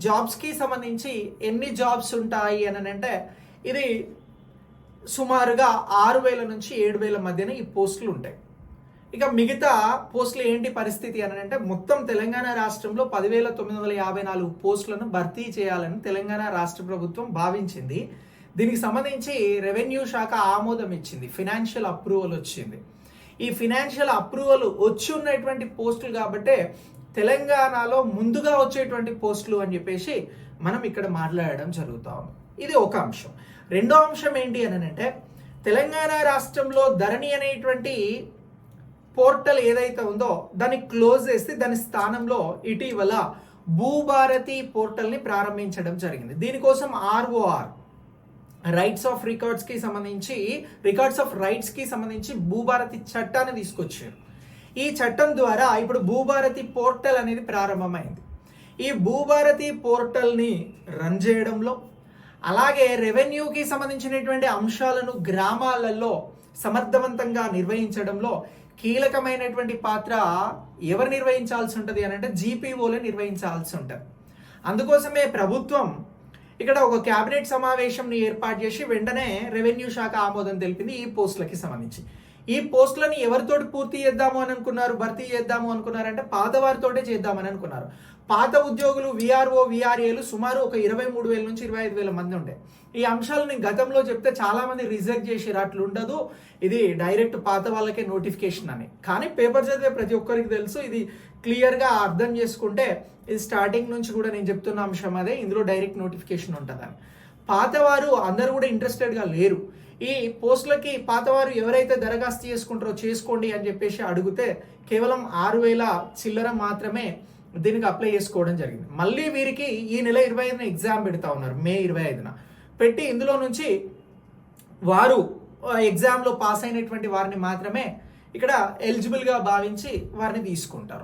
జాబ్స్కి సంబంధించి ఎన్ని జాబ్స్ ఉంటాయి అని అంటే ఇది సుమారుగా 6,000 నుంచి 7,000 మధ్యన ఈ పోస్టులు ఉంటాయి. ఇక మిగతా పోస్టులు ఏంటి పరిస్థితి అని అంటే మొత్తం తెలంగాణ రాష్ట్రంలో 10,954 పోస్టులను భర్తీ చేయాలని తెలంగాణ రాష్ట్ర ప్రభుత్వం భావించింది. దీనికి సంబంధించి రెవెన్యూ శాఖ ఆమోదం ఇచ్చింది, ఫినాన్షియల్ అప్రూవల్ వచ్చింది. ఈ ఫినాన్షియల్ అప్రూవల్ వచ్చి ఉన్నటువంటి పోస్టులు కాబట్టే తెలంగాణలో ముందుగా వచ్చేటువంటి పోస్టులు అని చెప్పేసి మనం ఇక్కడ మాట్లాడడం జరుగుతూ ఉంది. ఇది ఒక అంశం. రెండో అంశం ఏంటి అని అంటే తెలంగాణ రాష్ట్రంలో ధరణి అనేటువంటి పోర్టల్ ఏదైతే ఉందో దాన్ని క్లోజ్ చేసి దాని స్థానంలో ఇటీవల భూభారతి పోర్టల్ని ప్రారంభించడం జరిగింది. దీనికోసం ROR రైట్స్ ఆఫ్ రికార్డ్స్కి సంబంధించి రికార్డ్స్ ఆఫ్ రైట్స్కి సంబంధించి భూభారతి చట్టాన్ని తీసుకొచ్చారు. ఈ చట్టం ద్వారా ఇప్పుడు భూభారతి పోర్టల్ అనేది ప్రారంభమైంది. ఈ భూభారతి పోర్టల్ని రన్ చేయడంలో అలాగే రెవెన్యూకి సంబంధించినటువంటి అంశాలను గ్రామాలలో సమర్థవంతంగా నిర్వహించడంలో కీలకమైనటువంటి పాత్ర ఎవరు నిర్వహించాల్సి ఉంటుంది అని అంటే GPOలే నిర్వహించాల్సి ఉంటుంది. అందుకోసమే ప్రభుత్వం ఇక్కడ ఒక క్యాబినెట్ సమావేశంని ఏర్పాటు చేసి వెంటనే రెవెన్యూ శాఖ ఆమోదం తెలిపింది ఈ పోస్టులకి సంబంధించి. ఈ పోస్టులను ఎవరితోటి పూర్తి చేద్దాము అని అనుకున్నారు, భర్తీ చేద్దాము అనుకున్నారంటే పాత వారితోటే చేద్దామని అనుకున్నారు. పాత ఉద్యోగులు VRO VRAలు సుమారు ఒక 23,000 నుంచి 25,000 మంది ఉండే. ఈ అంశాలను గతంలో చెప్తే చాలా మంది రిజెక్ట్ చేసారు, అట్లా ఉండదు, ఇది డైరెక్ట్ పాత వాళ్ళకే నోటిఫికేషన్ అని. కానీ పేపర్ చదివే ప్రతి ఒక్కరికి తెలుసు, ఇది క్లియర్గా అర్థం చేసుకుంటే ఇది స్టార్టింగ్ నుంచి కూడా నేను చెప్తున్న అంశం అదే, ఇందులో డైరెక్ట్ నోటిఫికేషన్ ఉంటుందని. పాతవారు అందరూ కూడా ఇంట్రెస్టెడ్గా లేరు. ఈ పోస్టులకి పాతవారు ఎవరైతే దరఖాస్తు చేసుకుంటారో చేసుకోండి అని చెప్పేసి అడిగితే కేవలం 6,000 చిల్లర మాత్రమే దీనికి అప్లై చేసుకోవడం జరిగింది. మళ్ళీ వీరికి ఈ నెల 25న ఎగ్జామ్ పెడతా ఉన్నారు, మే 25న పెట్టి ఇందులో నుంచి వారు ఎగ్జామ్లో పాస్ అయినటువంటి వారిని మాత్రమే ఇక్కడ ఎలిజిబుల్గా భావించి వారిని తీసుకుంటారు.